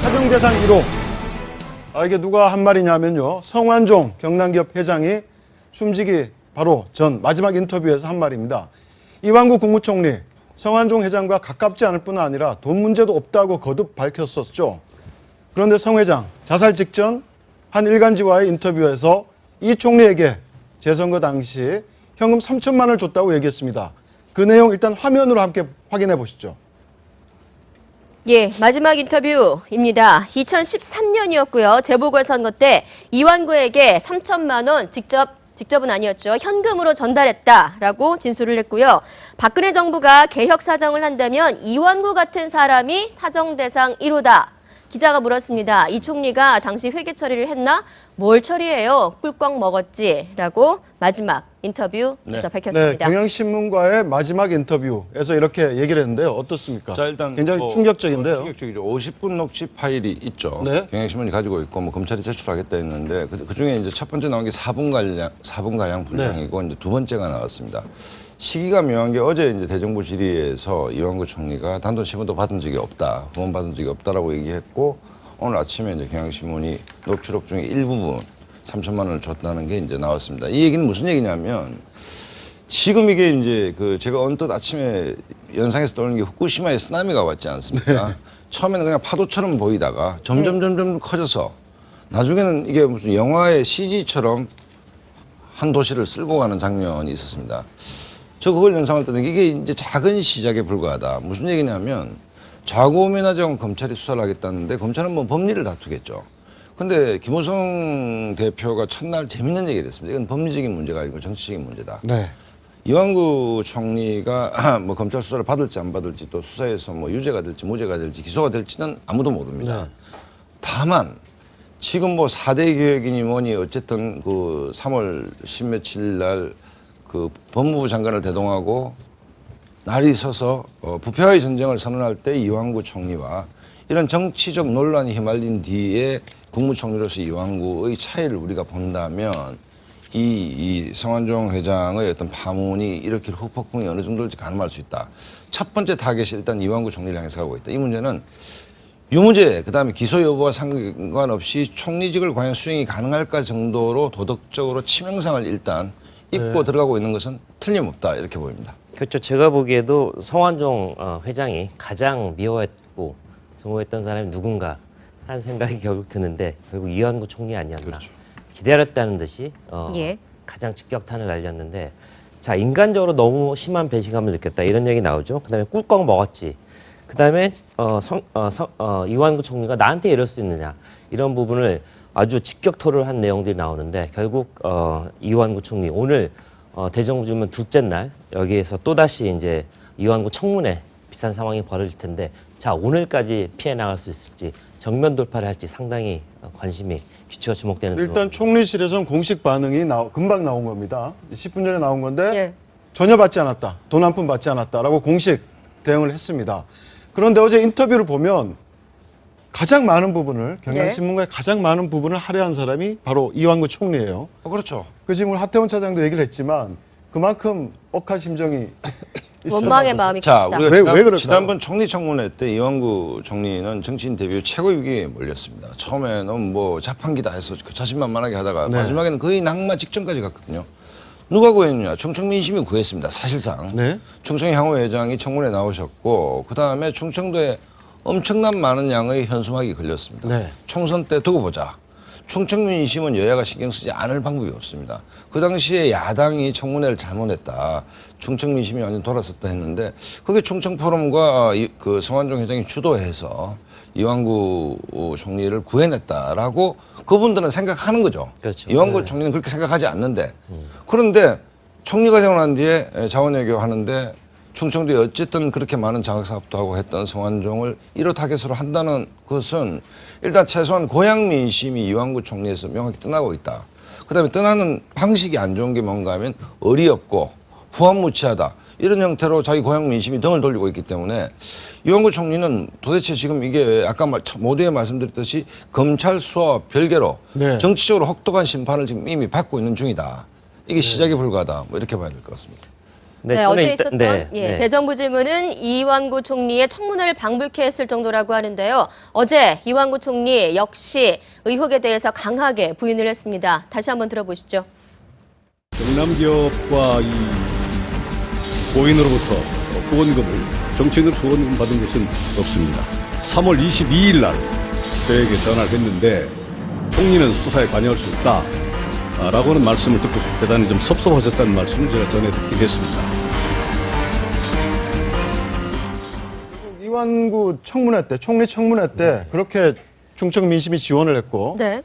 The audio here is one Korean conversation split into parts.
사정 대상 1호. 이게 누가 한 말이냐면요. 성완종 경남기업 회장이 숨지기 바로 전 마지막 인터뷰에서 한 말입니다. 이완구 국무총리, 성완종 회장과 가깝지 않을 뿐 아니라 돈 문제도 없다고 거듭 밝혔었죠. 그런데 성 회장, 자살 직전 한 일간지와의 인터뷰에서 이 총리에게 재선거 당시 현금 3천만 원을 줬다고 얘기했습니다. 그 내용 일단 화면으로 함께 확인해 보시죠. 예, 마지막 인터뷰입니다. 2013년이었고요. 재보궐선거 때 이완구에게 3천만 원 직접은 아니었죠. 현금으로 전달했다라고 진술을 했고요. 박근혜 정부가 개혁 사정을 한다면 이완구 같은 사람이 사정 대상 1호다. 기자가 물었습니다. 이 총리가 당시 회계 처리를 했나? 뭘 처리해요? 꿀꺽 먹었지라고 마지막 인터뷰에서 밝혔습니다. 네, 경향신문과의 마지막 인터뷰에서 이렇게 얘기를 했는데요. 어떻습니까? 자, 일단 굉장히 충격적인데요. 충격적이죠. 50분 녹취 파일이 있죠. 네. 경향신문이 가지고 있고 검찰이 제출하겠다 했는데 그 중에 이제 첫 번째 나온 게 4분 가량 분량이고 이제 두 번째가 나왔습니다. 시기가 묘한 게 어제 이제 대정부 질의에서 이완구 총리가 단돈 10원도 받은 적이 없다, 후원 받은 적이 없다라고 얘기했고 오늘 아침에 이제 경향신문이 녹취록 중에 일부분 3천만 원을 줬다는 게 이제 나왔습니다. 이 얘기는 무슨 얘기냐면 지금 이게 이제 제가 언뜻 아침에 연상해서 떠오르는 게 후쿠시마에 쓰나미가 왔지 않습니까? 네. 처음에는 그냥 파도처럼 보이다가 점점 커져서 나중에는 이게 무슨 영화의 CG처럼 한 도시를 쓸고 가는 장면이 있었습니다. 저 그걸 연상할 때는 이게 이제 작은 시작에 불과하다. 무슨 얘기냐면 좌고우면하정 검찰이 수사를 하겠다는데 검찰은 뭐 법리를 다투겠죠. 근데 김호성 대표가 첫날 재밌는 얘기를 했습니다. 이건 법리적인 문제가 아니고 정치적인 문제다. 네. 이완구 총리가 뭐 검찰 수사를 받을지 안 받을지 또 수사에서 뭐 유죄가 될지 무죄가 될지 기소가 될지는 아무도 모릅니다. 네. 다만 지금 뭐 4대 개혁이니 뭐니 어쨌든 3월 10며칠 날 법무부 장관을 대동하고 날이 서서 부패와의 전쟁을 선언할 때 이완구 총리와 이런 정치적 논란이 휘말린 뒤에 국무총리로서 이완구의 차이를 우리가 본다면 이 성완종 회장의 어떤 파문이 일으킬 후폭풍이 어느 정도일지 가늠할 수 있다. 첫 번째 타겟이 일단 이완구 총리를 향해서 가고 있다. 이 문제는 유무죄, 그다음에 기소 여부와 상관없이 총리직을 과연 수행이 가능할까 정도로 도덕적으로 치명상을 일단 입고 들어가고 있는 것은 틀림없다 이렇게 보입니다. 그렇죠. 제가 보기에도 성완종 회장이 가장 미워했고 증오했던 사람이 누군가 하는 생각이 결국 드는데 결국 이완구 총리 아니었나. 그렇죠. 기다렸다는 듯이 예. 가장 직격탄을 날렸는데 자 인간적으로 너무 심한 배신감을 느꼈다 이런 얘기 나오죠. 그다음에 꿀꺽 먹었지. 그다음에 이완구 총리가 나한테 이럴 수 있느냐 이런 부분을 아주 직격토를 한 내용들이 나오는데 결국 이완구 총리 오늘 대정부 질문 둘째 날 여기에서 또다시 이제 이완구 청문회 비슷한 상황이 벌어질 텐데 자 오늘까지 피해 나갈 수 있을지 정면 돌파를 할지 상당히 관심이 귀추가 주목되는 일단 총리실에서는 공식 반응이 금방 나온 겁니다. 10분 전에 나온 건데 예. 전혀 받지 않았다. 돈 한 푼 받지 않았다라고 공식 대응을 했습니다. 그런데 어제 인터뷰를 보면 가장 많은 부분을 경향신문과의 가장 많은 부분을 할애한 사람이 바로 이완구 총리예요. 그렇죠. 그 지금 하태원 차장도 얘기를 했지만 그만큼 억한 심정이 원망의 마음이 자, 큽니다. 우리가 왜 그럴까요? 지난번 총리 청문회 때 이완구 총리는 정치인 데뷔 최고 위기에 몰렸습니다. 처음에는 뭐 자판기다 해서 자신만만하게 하다가 네. 마지막에는 거의 낙마 직전까지 갔거든요. 누가 구했느냐? 충청민심이 구했습니다. 사실상. 네. 충청향후 회장이 청문회에 나오셨고 그다음에 충청도에 엄청난 많은 양의 현수막이 걸렸습니다. 네. 총선 때 두고 보자. 충청민심은 여야가 신경 쓰지 않을 방법이 없습니다. 그 당시에 야당이 청문회를 잘못했다. 충청민심이 완전 돌아섰다 했는데 그게 충청포럼과 성완종 회장이 주도해서 이완구 총리를 구해냈다라고 그분들은 생각하는 거죠. 그렇죠. 이완구 총리는 그렇게 생각하지 않는데 그런데 총리가 되고 난 뒤에 자원외교 하는데 충청도에 어쨌든 그렇게 많은 장학사업도 하고 했던 성완종을 1호 타겟으로 한다는 것은 일단 최소한 고향 민심이 이완구 총리에서 명확히 떠나고 있다. 그다음에 떠나는 방식이 안 좋은 게 뭔가 하면 어리없고 후한무치하다. 이런 형태로 자기 고향 민심이 등을 돌리고 있기 때문에 이완구 총리는 도대체 지금 이게 아까 모두에 말씀드렸듯이 검찰 수사와 별개로 네. 정치적으로 혹독한 심판을 지금 이미 받고 있는 중이다. 이게 시작에 불과하다. 뭐 이렇게 봐야 될 것 같습니다. 네, 네, 저는 어제 일단- 있었던 네, 예, 네. 대정부 질문은 이완구 총리의 청문회를 방불케 했을 정도라고 하는데요. 어제 이완구 총리 역시 의혹에 대해서 강하게 부인을 했습니다. 다시 한번 들어보시죠. 경남기업과 이 고인으로부터 후원금을 정치인으로 후원금 받은 것은 없습니다. 3월 22일 날 저에게 전화를 했는데 총리는 수사에 관여할 수 없다 라고는 말씀을 듣고 대단히 좀 섭섭하셨다는 말씀을 제가 전해 듣긴 했습니다. 이완구 청문회 때, 총리 청문회 때 그렇게 충청 민심이 지원을 했고, 네.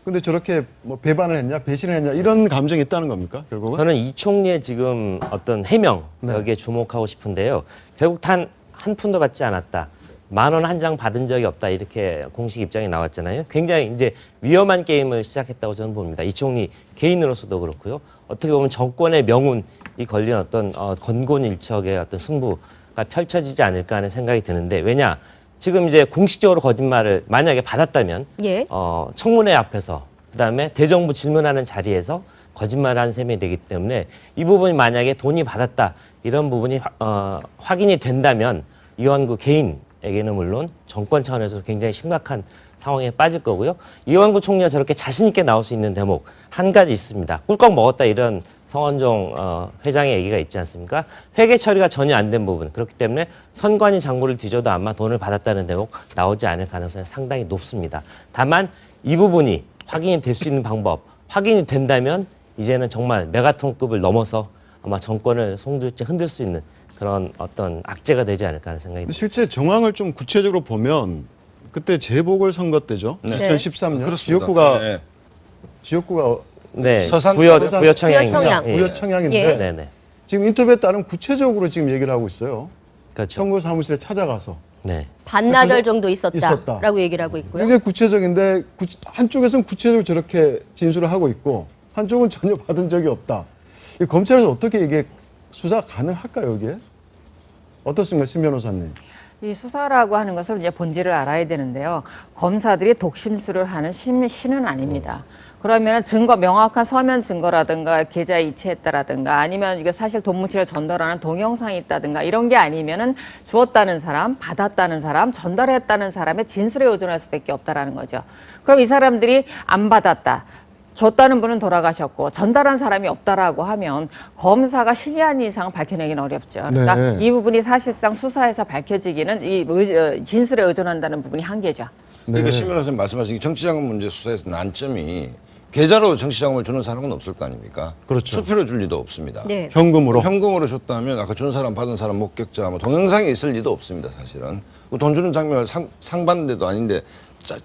근데 저렇게 뭐 배반을 했냐, 배신을 했냐 이런 감정이 있다는 겁니까, 결국은? 저는 이 총리의 지금 어떤 해명 네. 여기에 주목하고 싶은데요. 결국 단 한 푼도 받지 않았다. 10,000원 한 장 받은 적이 없다. 이렇게 공식 입장이 나왔잖아요. 굉장히 이제 위험한 게임을 시작했다고 저는 봅니다. 이 총리 개인으로서도 그렇고요. 어떻게 보면 정권의 명운이 걸린 어떤 건곤일척의 어떤 승부가 펼쳐지지 않을까 하는 생각이 드는데, 왜냐? 지금 이제 공식적으로 거짓말을 만약에 받았다면 예. 청문회 앞에서 그다음에 대정부 질문하는 자리에서 거짓말을 한 셈이 되기 때문에 이 부분이 만약에 돈이 받았다 이런 부분이 확인이 된다면 이완구 개인에게는 물론 정권 차원에서 굉장히 심각한 상황에 빠질 거고요. 이완구 총리가 저렇게 자신 있게 나올 수 있는 대목 한 가지 있습니다. 꿀꺽 먹었다 이런 성완종 회장의 얘기가 있지 않습니까? 회계 처리가 전혀 안 된 부분. 그렇기 때문에 선관위 장부를 뒤져도 아마 돈을 받았다는 대목 나오지 않을 가능성이 상당히 높습니다. 다만 이 부분이 확인이 될 수 있는 방법, 확인이 된다면 이제는 정말 메가톤급을 넘어서 아마 정권을 송두리째 흔들 수 있는 그런 어떤 악재가 되지 않을까 하는 생각이 듭니다. 실제 정황을 좀 구체적으로 보면 그때 재보궐선거 때죠. 네. 2013년 그렇습니다. 지역구가 네. 서산 네, 서산- 부여청양입니다. 부여청양. 예. 부여청양인데 예. 네네. 지금 인터뷰에 따르면 구체적으로 지금 얘기를 하고 있어요. 그렇죠. 선거 사무실에 찾아가서 네. 반나절 정도 있었다. 있었다라고 얘기를 하고 있고요. 굉장히 구체적인데 한쪽에서는 구체적으로 저렇게 진술을 하고 있고 한쪽은 전혀 받은 적이 없다. 이 검찰에서 어떻게 이게 수사 가능할까요, 이게? 어떻습니까, 신 변호사님? 이 수사라고 하는 것을 이제 본질을 알아야 되는데요. 검사들이 독심술을 하는 신은 아닙니다. 그러면 증거, 명확한 서면 증거라든가 계좌 이체했다라든가 아니면 이게 사실 돈 뭉치를 전달하는 동영상이 있다든가 이런 게 아니면은 주었다는 사람, 받았다는 사람, 전달했다는 사람의 진술에 의존할 수밖에 없다라는 거죠. 그럼 이 사람들이 안 받았다. 줬다는 분은 돌아가셨고 전달한 사람이 없다라고 하면 검사가 신이 아닌 이상 밝혀내기는 어렵죠. 그러니까 네. 이 부분이 사실상 수사에서 밝혀지기는 진술에 의존한다는 부분이 한계죠. 그러니까 네. 신 변호사님 말씀하신 정치자금 문제 수사에서 난점이 계좌로 정치자금을 주는 사람은 없을 거 아닙니까? 그렇죠. 수표로 줄 리도 없습니다. 네. 현금으로. 현금으로 줬다면 아까 주는 사람 받은 사람 목격자 뭐 동영상이 있을 리도 없습니다. 사실은 그돈 주는 장면을 상 받는데도 아닌데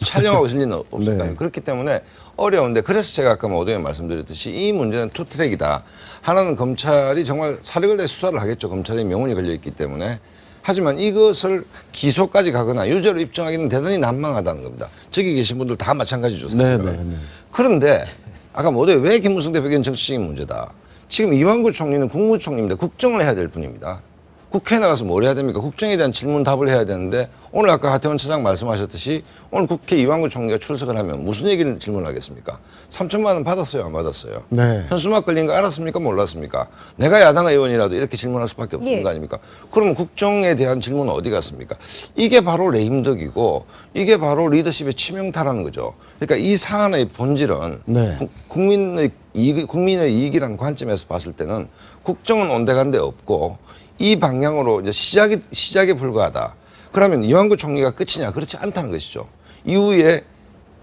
촬영하고 있을 리는 없을 거 네. 아닙니까? 그렇기 때문에 어려운데 그래서 제가 아까 모두에 말씀드렸듯이 이 문제는 투트랙이다. 하나는 검찰이 정말 사력을 다해 수사를 하겠죠. 검찰의 명운이 걸려 있기 때문에. 하지만 이것을 기소까지 가거나 유죄로 입증하기는 대단히 난망하다는 겁니다. 저기 계신 분들 다 마찬가지죠. 네, 사실은. 네, 네. 그런데 아까 모두에 왜 김무성 대표에게는 정치적인 문제다. 지금 이완구 총리는 국무총리입니다. 국정을 해야 될 분입니다. 국회에 나가서 뭘 해야 됩니까? 국정에 대한 질문 답을 해야 되는데 오늘 아까 하태원 차장 말씀하셨듯이 오늘 국회 이완구 총리가 출석을 하면 무슨 얘기를 질문하겠습니까? 3천만 원 받았어요? 안 받았어요? 네. 현수막 걸린 거 알았습니까? 몰랐습니까? 내가 야당 의원이라도 이렇게 질문할 수밖에 없는 예. 거 아닙니까? 그러면 국정에 대한 질문은 어디 갔습니까? 이게 바로 레임덕이고 이게 바로 리더십의 치명타라는 거죠. 그러니까 이 사안의 본질은 네. 국민의 이익이라는 관점에서 봤을 때는 국정은 온데간데 없고 이 방향으로 이제 시작에 불과하다. 그러면 이완구 총리가 끝이냐? 그렇지 않다는 것이죠. 이후에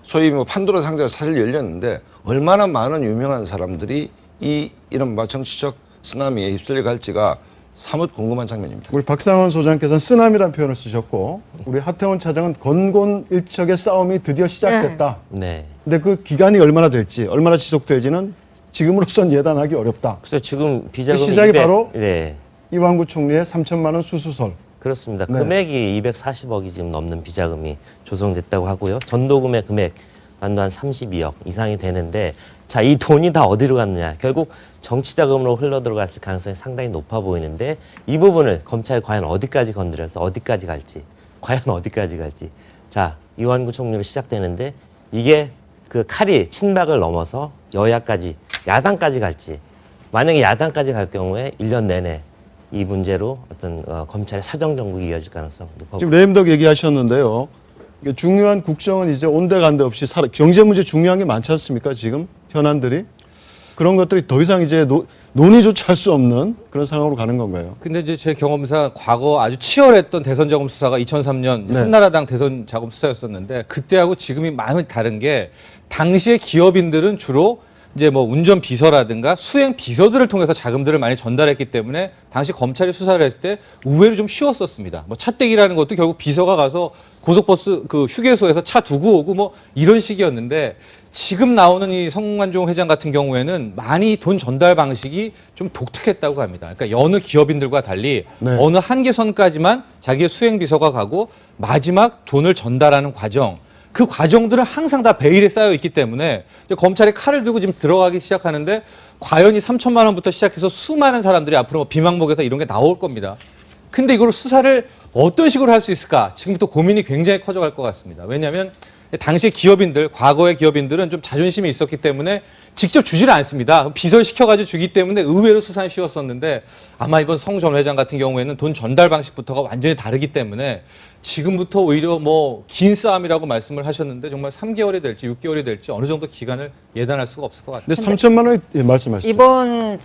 소위 뭐 판도라 상자가 사실 열렸는데 얼마나 많은 유명한 사람들이 이 이른바 정치적 쓰나미에 휩쓸려 갈지가 사뭇 궁금한 장면입니다. 우리 박상원 소장께서는 쓰나미라는 표현을 쓰셨고 우리 하태원 차장은 건곤일척의 싸움이 드디어 시작됐다. 네. 근데 그 기간이 얼마나 될지, 얼마나 지속될지는 지금으로선 예단하기 어렵다. 그래서 지금 비자금이 시작이 바로? 네. 이완구 총리의 3천만 원 수수설. 그렇습니다. 네. 금액이 240억이 지금 넘는 비자금이 조성됐다고 하고요. 전도금의 금액 한 32억 이상이 되는데, 자, 이 돈이 다 어디로 갔느냐? 결국 정치자금으로 흘러들어갔을 가능성이 상당히 높아 보이는데, 이 부분을 검찰이 과연 어디까지 건드려서 어디까지 갈지, 과연 어디까지 갈지. 자, 이완구 총리로 시작되는데 이게 그 칼이 친박을 넘어서 여야까지, 야당까지 갈지, 만약에 야당까지 갈 경우에 1년 내내 이 문제로 어떤 검찰의 사정 정국이 이어질 가능성 높아 지금 레임덕 얘기하셨는데요. 이게 중요한 국정은 이제 온데간데 없이 경제 문제 중요한 게 많지 않습니까? 지금 현안들이 그런 것들이 더 이상 이제 논의조차 할 수 없는 그런 상황으로 가는 건가요? 근데 이제 제 경험상 과거 아주 치열했던 대선 자금 수사가 2003년 네. 한나라당 대선 자금 수사였었는데 그때하고 지금이 많이 다른 게 당시에 기업인들은 주로 이제 뭐 운전 비서라든가 수행 비서들을 통해서 자금들을 많이 전달했기 때문에 당시 검찰이 수사를 했을 때 의외로 좀 쉬웠었습니다. 뭐 차떼기라는 것도 결국 비서가 가서 고속버스 그 휴게소에서 차 두고 오고 뭐 이런 식이었는데 지금 나오는 이 성완종 회장 같은 경우에는 많이 돈 전달 방식이 좀 독특했다고 합니다. 그러니까 여느 기업인들과 달리 네. 어느 한계선까지만 자기의 수행 비서가 가고 마지막 돈을 전달하는 과정 그 과정들은 항상 다 베일에 쌓여 있기 때문에 이제 검찰이 칼을 들고 지금 들어가기 시작하는데 과연 이 3천만 원부터 시작해서 수많은 사람들이 앞으로 뭐 비망목에서 이런 게 나올 겁니다. 근데 이걸 수사를 어떤 식으로 할 수 있을까? 지금부터 고민이 굉장히 커져갈 것 같습니다. 왜냐하면 당시 기업인들, 과거의 기업인들은 좀 자존심이 있었기 때문에 직접 주지를 않습니다. 비서를 시켜가지고 주기 때문에 의외로 수사는 쉬웠었는데 아마 이번 성 전 회장 같은 경우에는 돈 전달 방식부터가 완전히 다르기 때문에 지금부터 오히려 뭐 긴 싸움이라고 말씀을 하셨는데 정말 3개월이 될지 6개월이 될지 어느 정도 기간을 예단할 수가 없을 것 같아요. 근데 3천만 원이 예, 말씀하시죠. 이번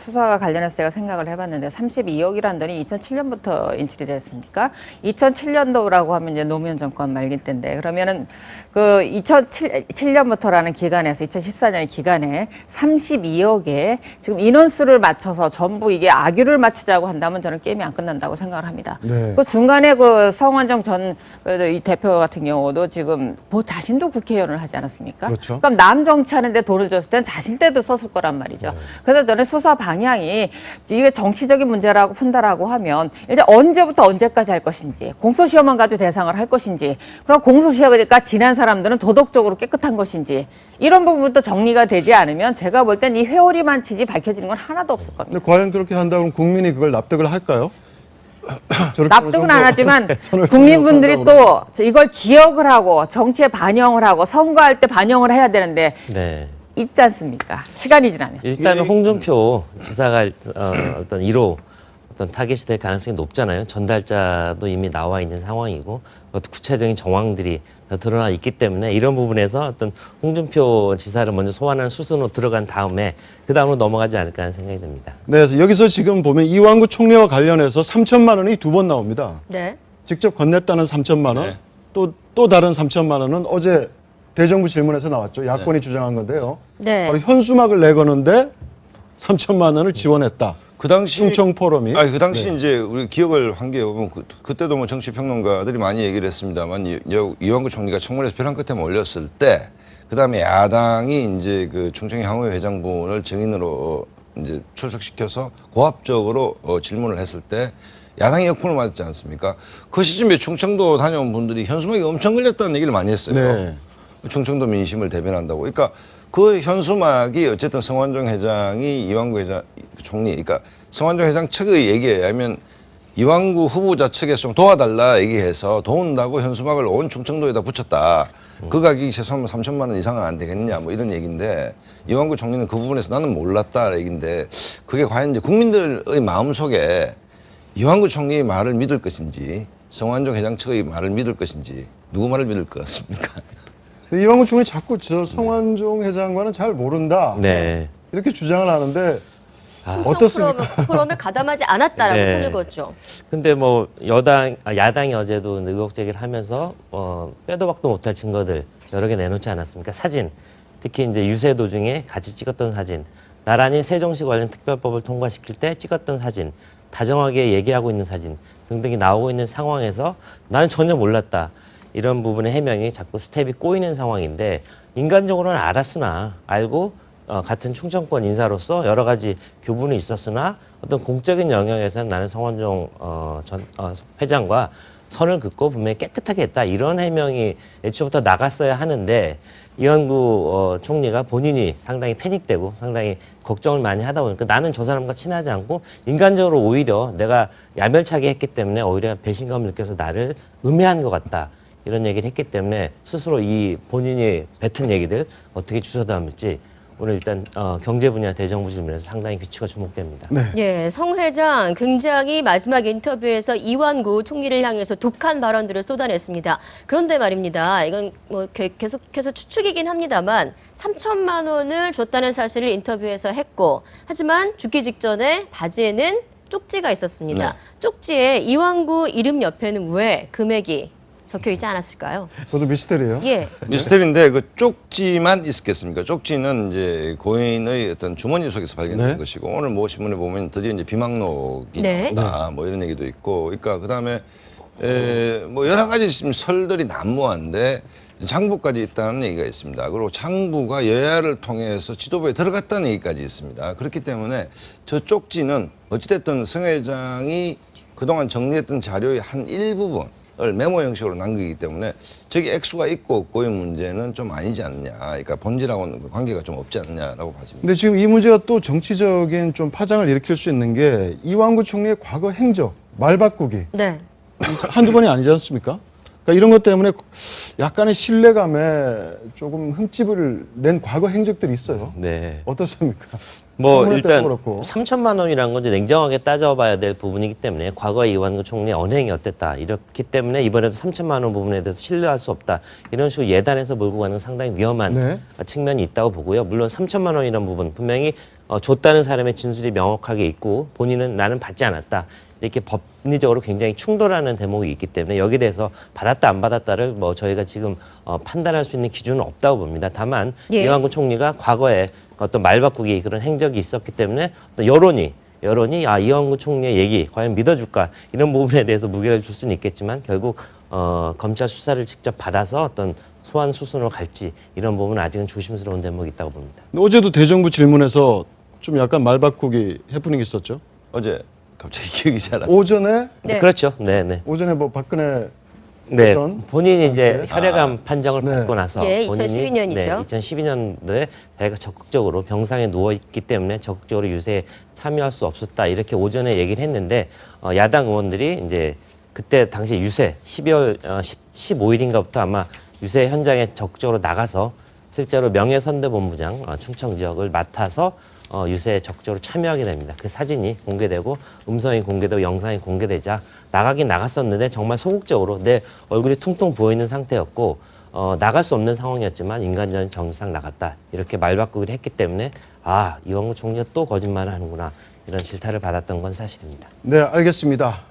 수사가 관련해서 제가 생각을 해봤는데 32억이라는 돈이 2007년부터 인출이 됐습니까? 2007년도라고 하면 이제 노무현 정권 말기 때인데 그러면은 그 2007년부터라는 기간에서 2014년 기간에 32억에 지금 인원수를 맞춰서 전부 이게 악유를 맞추자고 한다면 저는 게임이 안 끝난다고 생각을 합니다. 네. 그 중간에 그 성완종 전 이 대표 같은 경우도 지금 뭐 자신도 국회의원을 하지 않았습니까? 그렇죠. 그럼 남 정치하는데 돈을 줬을 땐 자신 때도 썼을 거란 말이죠. 그래서 저는 수사 방향이 이게 정치적인 문제라고 푼다라고 하면 이제 언제부터 언제까지 할 것인지 공소시효만 가지고 대상을 할 것인지 그럼 공소시효가 지난 사람들은 도덕적으로 깨끗한 것인지 이런 부분도 정리가 되지 않으면 제가 볼 땐 이 회오리 만치지 밝혀지는 건 하나도 없을 겁니다. 근데 과연 그렇게 한다면 국민이 그걸 납득을 할까요? 저렇게 납득은 안 하지만 손을 국민분들이 손을 또 이걸 기억을 하고 정치에 반영을 하고 선거할 때 반영을 해야 되는데 네. 있지 않습니까? 시간이 지나면. 일단은 홍준표 지사가 어떤 1호 어떤 타겟이 될 가능성이 높잖아요. 전달자도 이미 나와 있는 상황이고 어떤 구체적인 정황들이 다 드러나 있기 때문에 이런 부분에서 어떤 홍준표 지사를 먼저 소환하는 수순으로 들어간 다음에 그 다음으로 넘어가지 않을까 하는 생각이 듭니다. 네, 그래서 여기서 지금 보면 이완구 총리와 관련해서 3천만 원이 두 번 나옵니다. 네. 직접 건넸다는 3천만 원, 네. 또 다른 3천만 원은 어제 대정부 질문에서 나왔죠. 야권이 주장한 건데요. 네. 바로 현수막을 내거는데 3천만 원을 지원했다. 그 당시 충청 포럼이. 아니 그 당시 네. 이제 우리 기억을 한 게 보면 그때도 뭐 정치 평론가들이 많이 얘기를 했습니다만 이완구 총리가 청문회에서 벼랑 끝에 몰렸을 때 그다음에 야당이 이제 그 충청의 향후회 회장분을 증인으로 이제 출석시켜서 고압적으로 질문을 했을 때 야당이 역풍을 맞았지 않습니까? 그 시점에 충청도 다녀온 분들이 현수막이 엄청 걸렸다는 얘기를 많이 했어요. 네. 충청도 민심을 대변한다고. 그러니까 그 현수막이 어쨌든 성완종 회장이 이완구 회장 총리, 그러니까 성완종 회장 측의 얘기에 의하면 이완구 후보자 측에서 좀 도와달라 얘기해서 도운다고 현수막을 온 충청도에다 붙였다. 그 가격이 최소한 3천만 원 이상은 안 되겠냐 뭐 이런 얘기인데 이완구 총리는 그 부분에서 나는 몰랐다 얘기인데 그게 과연 이제 국민들의 마음속에 이완구 총리의 말을 믿을 것인지 성완종 회장 측의 말을 믿을 것인지 누구 말을 믿을 것 같습니까? 이완구 총리 자꾸 저 성완종 회장과는 잘 모른다. 네. 이렇게 주장을 하는데 아. 어떻습니까? 프롬에 가담하지 않았다라고 네. 손을 그었죠. 근데 뭐 야당이 어제도 의혹 제기를 하면서 빼도 박도 못할 증거들 여러 개 내놓지 않았습니까? 사진, 특히 이제 유세 도중에 같이 찍었던 사진, 나란히 세종시 관련 특별법을 통과시킬 때 찍었던 사진, 다정하게 얘기하고 있는 사진 등등이 나오고 있는 상황에서 나는 전혀 몰랐다. 이런 부분의 해명이 자꾸 스텝이 꼬이는 상황인데 인간적으로는 알았으나 알고 같은 충청권 인사로서 여러 가지 교분이 있었으나 어떤 공적인 영역에서는 나는 성완종 회장과 선을 긋고 분명히 깨끗하게 했다. 이런 해명이 애초부터 나갔어야 하는데 이완구 총리가 본인이 상당히 패닉되고 상당히 걱정을 많이 하다 보니까 나는 저 사람과 친하지 않고 인간적으로 오히려 내가 야멸차게 했기 때문에 오히려 배신감을 느껴서 나를 음해한 것 같다. 이런 얘기를 했기 때문에 스스로 이 본인이 뱉은 얘기들 어떻게 주워 담을지 오늘 일단 경제 분야 대정부 질문에서 상당히 규치가 주목됩니다. 네. 예, 성 회장 굉장히 마지막 인터뷰에서 이완구 총리를 향해서 독한 발언들을 쏟아냈습니다. 그런데 말입니다. 이건 뭐 계속해서 추측이긴 합니다만 3천만 원을 줬다는 사실을 인터뷰에서 했고, 하지만 죽기 직전에 바지에는 쪽지가 있었습니다. 네. 쪽지에 이완구 이름 옆에는 왜 금액이 적혀 있지 않았을까요? 그것도 미스터리예요. 예. 미스터리인데 그 쪽지만 있었겠습니까? 쪽지는 이제 고인의 어떤 주머니 속에서 발견된 네. 것이고, 오늘 뭐 신문에 보면 드디어 이제 비망록이 네. 나왔다 뭐 이런 얘기도 있고, 그러니까 그 다음에 뭐 여러 가지 지금 설들이 난무한데 장부까지 있다는 얘기가 있습니다. 그리고 장부가 여야를 통해서 지도부에 들어갔다는 얘기까지 있습니다. 그렇기 때문에 저 쪽지는 어찌됐든 성 회장이 그동안 정리했던 자료의 한 일부분을 메모 형식으로 남기기 때문에 저기 액수가 있고 없고의 문제는 좀 아니지 않느냐. 그러니까 본질하고는 관계가 좀 없지 않느냐라고 봐집니다. 근데 지금 이 문제가 또 정치적인 좀 파장을 일으킬 수 있는 게 이완구 총리의 과거 행적, 말 바꾸기. 네. 한두 번이 아니지 않습니까? 그러니까 이런 것 때문에 약간의 신뢰감에 조금 흠집을 낸 과거 행적들이 있어요. 네. 어떻습니까? 뭐 청문회 때도 일단 그렇고. 3천만 원이라는 건 이제 냉정하게 따져봐야 될 부분이기 때문에 과거에 이완구 총리의 언행이 어땠다 이렇기 때문에 이번에도 3천만 원 부분에 대해서 신뢰할 수 없다 이런 식으로 예단해서 몰고 가는 건 상당히 위험한 네. 측면이 있다고 보고요. 물론 3천만 원이라는 부분 분명히 줬다는 사람의 진술이 명확하게 있고 본인은 나는 받지 않았다 이렇게 법리적으로 굉장히 충돌하는 대목이 있기 때문에 여기에 대해서 받았다 안 받았다를 뭐 저희가 지금 판단할 수 있는 기준은 없다고 봅니다. 다만 예. 이완구 총리가 과거에 어떤 말 바꾸기 그런 행적이 있었기 때문에 어떤 여론이 이완구 총리의 얘기 과연 믿어줄까 이런 부분에 대해서 무게를 줄 수는 있겠지만 결국 검찰 수사를 직접 받아서 어떤 소환 수순으로 갈지 이런 부분은 아직은 조심스러운 대목이 있다고 봅니다. 근데 어제도 대정부 질문에서 좀 약간 말 바꾸기 해프닝 있었죠. 어제 갑자기 기억이 잘 안 나요. 오전에 네. 그렇죠. 네네. 오전에 뭐 박근혜 네, 전 본인이 이제 당시에? 혈액암 판정을 네. 받고 나서 예, 본인이 2012년이죠. 네, 2012년도에 자기가 적극적으로 병상에 누워 있기 때문에 적극적으로 유세에 참여할 수 없었다 이렇게 오전에 얘기를 했는데 야당 의원들이 이제 그때 당시 유세 12월 15일인가부터 아마 유세 현장에 적극적으로 나가서 실제로 명예선대본부장 충청 지역을 맡아서 유세에 적극적으로 참여하게 됩니다. 그 사진이 공개되고 음성이 공개되고 영상이 공개되자 나가긴 나갔었는데 정말 소극적으로 내 얼굴이 퉁퉁 부어있는 상태였고 나갈 수 없는 상황이었지만 인간적인 정상 나갔다. 이렇게 말 바꾸기를 했기 때문에 이완구 총리가 또 거짓말을 하는구나. 이런 질타를 받았던 건 사실입니다. 네, 알겠습니다.